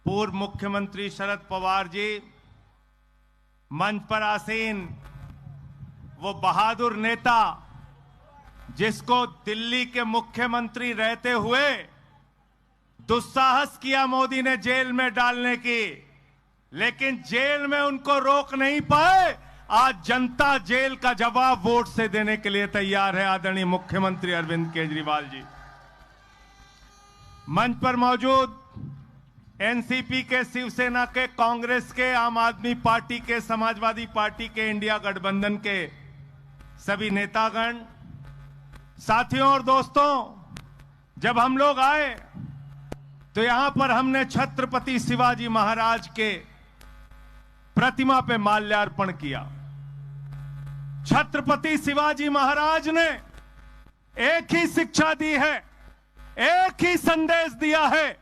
पूर्व मुख्यमंत्री शरद पवार जी मंच पर आसीन वो बहादुर नेता जिसको दिल्ली के मुख्यमंत्री रहते हुए दुस्साहस किया मोदी ने जेल में डालने की, लेकिन जेल में उनको रोक नहीं पाए। आज जनता जेल का जवाब वोट से देने के लिए तैयार है। आदरणीय मुख्यमंत्री अरविंद केजरीवाल जी मंच पर मौजूद एनसीपी के, शिवसेना के, कांग्रेस के, आम आदमी पार्टी के, समाजवादी पार्टी के, इंडिया गठबंधन के सभी नेतागण, साथियों और दोस्तों, जब हम लोग आए तो यहां पर हमने छत्रपति शिवाजी महाराज के प्रतिमा पे माल्यार्पण किया। छत्रपति शिवाजी महाराज ने एक ही शिक्षा दी है, एक ही संदेश दिया है,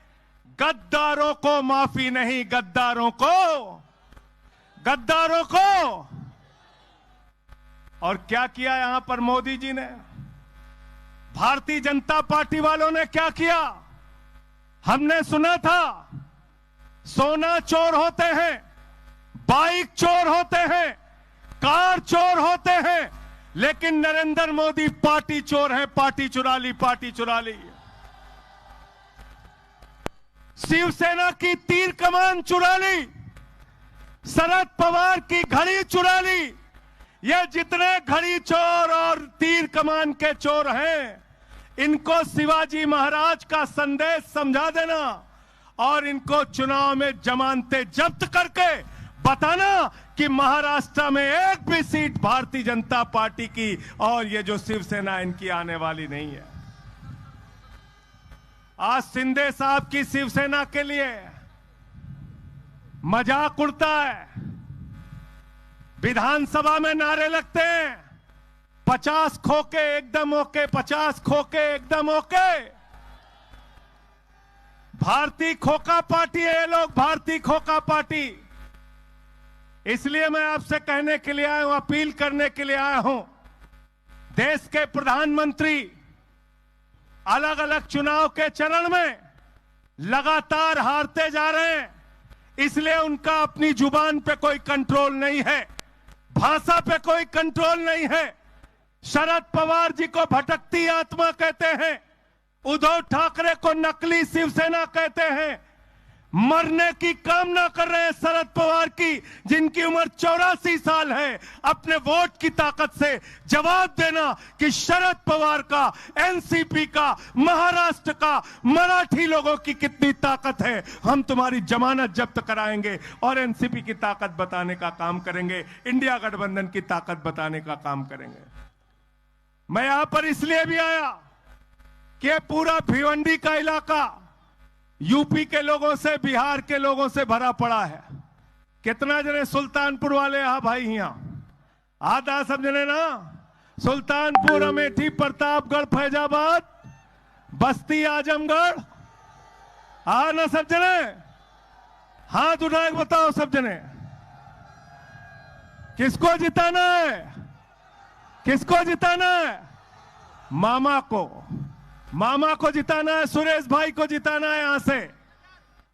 गद्दारों को माफी नहीं, गद्दारों को। और क्या किया यहां पर मोदी जी ने, भारतीय जनता पार्टी वालों ने क्या किया? हमने सुना था सोना चोर होते हैं, बाइक चोर होते हैं, कार चोर होते हैं, लेकिन नरेंद्र मोदी पार्टी चोर है, पार्टी चुरा ली, पार्टी चुरा ली। शिवसेना की तीर कमान चुरा ली, शरद पवार की घड़ी चुरा ली। ये जितने घड़ी चोर और तीर कमान के चोर हैं, इनको शिवाजी महाराज का संदेश समझा देना और इनको चुनाव में जमानतें जब्त करके बताना कि महाराष्ट्र में एक भी सीट भारतीय जनता पार्टी की और ये जो शिवसेना इनकी आने वाली नहीं है। आज शिंदे साहब की शिवसेना के लिए मजाक उड़ता है, विधानसभा में नारे लगते हैं 50 खोके एकदम ओके, 50 खोके एकदम ओके। भारतीय खोखा पार्टी है ये लोग, भारतीय खोखा पार्टी। इसलिए मैं आपसे कहने के लिए आया हूं, अपील करने के लिए आया हूं, देश के प्रधानमंत्री अलग अलग चुनाव के चरण में लगातार हारते जा रहे हैं, इसलिए उनका अपनी जुबान पे कोई कंट्रोल नहीं है, भाषा पे कोई कंट्रोल नहीं है। शरद पवार जी को भटकती आत्मा कहते हैं, उद्धव ठाकरे को नकली शिवसेना कहते हैं। मरने की कामना कर रहे हैं शरद पवार की, जिनकी उम्र 84 साल है। अपने वोट की ताकत से जवाब देना कि शरद पवार का, एनसीपी का, महाराष्ट्र का, मराठी लोगों की कितनी ताकत है। हम तुम्हारी जमानत जब्त कराएंगे और एनसीपी की ताकत बताने का काम करेंगे, इंडिया गठबंधन की ताकत बताने का काम करेंगे। मैं यहां पर इसलिए भी आया कि पूरा भिवंडी का इलाका यूपी के लोगों से, बिहार के लोगों से भरा पड़ा है। कितना जने सुल्तानपुर वाले यहां भाई, यहां आधा सब जने ना, सुल्तानपुर, अमेठी, प्रतापगढ़, फैजाबाद, बस्ती, आजमगढ़, ना सब जने हाथ उठाए बताओ सब जने, किसको जिताना है? किसको जिताना है? मामा को जिताना है, सुरेश भाई को जिताना है। यहां से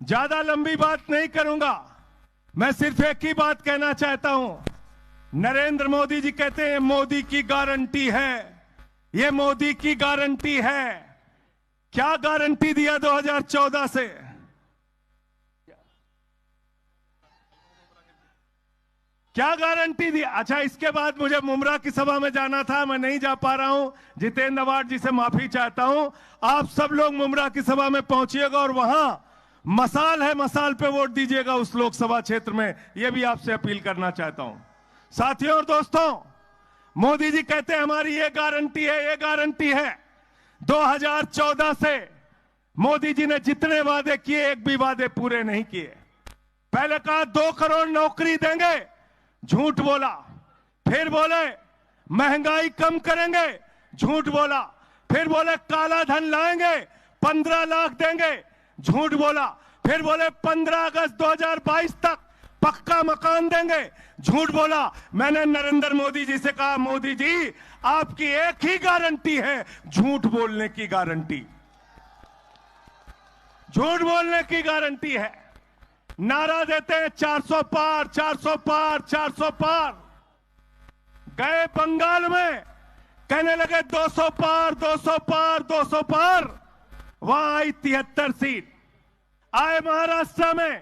ज्यादा लंबी बात नहीं करूंगा, मैं सिर्फ एक ही बात कहना चाहता हूं। नरेंद्र मोदी जी कहते हैं मोदी की गारंटी है, ये मोदी की गारंटी है। क्या गारंटी दिया 2014 से? क्या गारंटी दी? अच्छा, इसके बाद मुझे मुमरा की सभा में जाना था, मैं नहीं जा पा रहा हूं। जितेंद्र अवार्ड जी से माफी चाहता हूं। आप सब लोग मुमरा की सभा में पहुंचिएगा और वहां मसाल है, मसाल पे वोट दीजिएगा उस लोकसभा क्षेत्र में, यह भी आपसे अपील करना चाहता हूं। साथियों और दोस्तों, मोदी जी कहते हैं हमारी ये गारंटी है, ये गारंटी है। 2014 से मोदी जी ने जितने वादे किए, एक भी वादे पूरे नहीं किए। पहले कहा 2 करोड़ नौकरी देंगे, झूठ बोला। फिर बोले महंगाई कम करेंगे, झूठ बोला। फिर बोले काला धन लाएंगे, 15 लाख देंगे, झूठ बोला। फिर बोले 15 अगस्त 2022 तक पक्का मकान देंगे, झूठ बोला। मैंने नरेंद्र मोदी जी से कहा, मोदी जी आपकी एक ही गारंटी है, झूठ बोलने की गारंटी, झूठ बोलने की गारंटी है। नारा देते हैं 400 पार, 400 पार, 400 पार। गए बंगाल में, कहने लगे 200 पार, 200 पार, 200 पार। वहां आई 73 सीट। आए महाराष्ट्र में,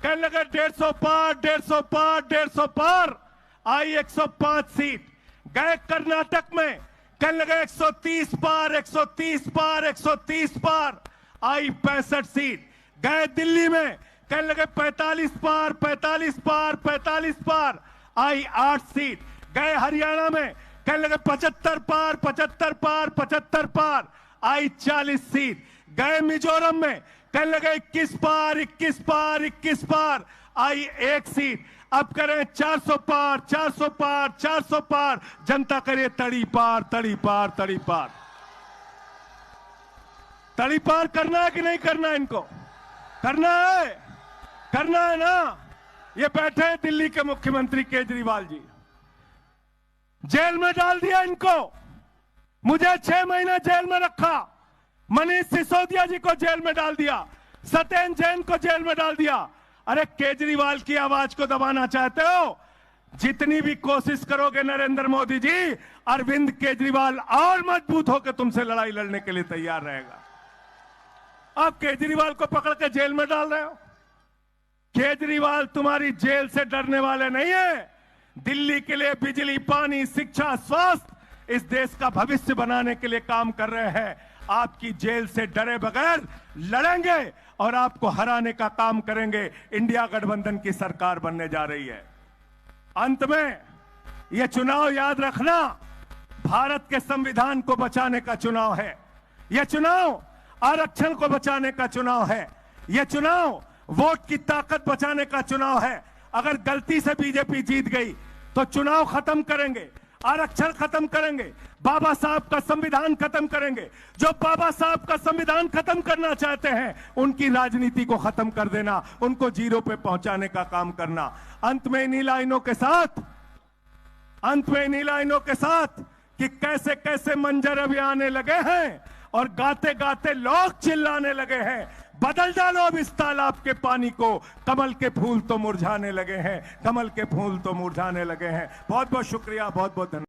कहने लगे 150 पार, 150 पार, 150 पार। आई 105 सीट। गए कर्नाटक में, कहने लगे 130 पार, 130 पार, 130 पार। आई 65 सीट। गए दिल्ली में, कहने लगे 45 पार, 45 पार, 45 पार। आई 8 सीट। गए हरियाणा में, कहने लगे 75 पार, 75 पार, 75 पार। आई 40 सीट। गए मिजोरम में, कहने लगे 21 पार, 21 पार, 21 पार। आई 1 सीट। अब करें 400 पार, 400 पार, 400 पार। जनता करे तड़ी पार, तड़ी पार, तड़ी पार। तड़ी पार करना है कि नहीं करना है? इनको करना है, करना है ना। ये बैठे हैं दिल्ली के मुख्यमंत्री केजरीवाल जी, जेल में डाल दिया इनको। मुझे 6 महीने जेल में रखा। मनीष सिसोदिया जी को जेल में डाल दिया। सत्येंद्र जैन को जेल में डाल दिया। अरे केजरीवाल की आवाज को दबाना चाहते हो? जितनी भी कोशिश करोगे नरेंद्र मोदी जी, अरविंद केजरीवाल और मजबूत होकर तुमसे लड़ाई लड़ने के लिए तैयार रहेगा। आप केजरीवाल को पकड़ के जेल में डाल रहे हो। केजरीवाल तुम्हारी जेल से डरने वाले नहीं है। दिल्ली के लिए बिजली, पानी, शिक्षा, स्वास्थ्य, इस देश का भविष्य बनाने के लिए काम कर रहे हैं। आपकी जेल से डरे बगैर लड़ेंगे और आपको हराने का काम करेंगे। इंडिया गठबंधन की सरकार बनने जा रही है। अंत में यह चुनाव याद रखना, भारत के संविधान को बचाने का चुनाव है। यह चुनाव आरक्षण को बचाने का चुनाव है। यह चुनाव वोट की ताकत बचाने का चुनाव है। अगर गलती से बीजेपी जीत गई तो चुनाव खत्म करेंगे, आरक्षण खत्म करेंगे, बाबा साहब का संविधान खत्म करेंगे। जो बाबा साहब का संविधान खत्म करना चाहते हैं, उनकी राजनीति को खत्म कर देना, उनको जीरो पे पहुंचाने का काम करना। अंत में इन्हीं लाइनों के साथ कि कैसे कैसे मंजर अभी आने लगे हैं और गाते गाते लोग चिल्लाने लगे हैं, बदल डालो अब इस तालाब के पानी को, कमल के फूल तो मुरझाने लगे हैं, कमल के फूल तो मुरझाने लगे हैं। बहुत बहुत शुक्रिया, बहुत बहुत धन्यवाद।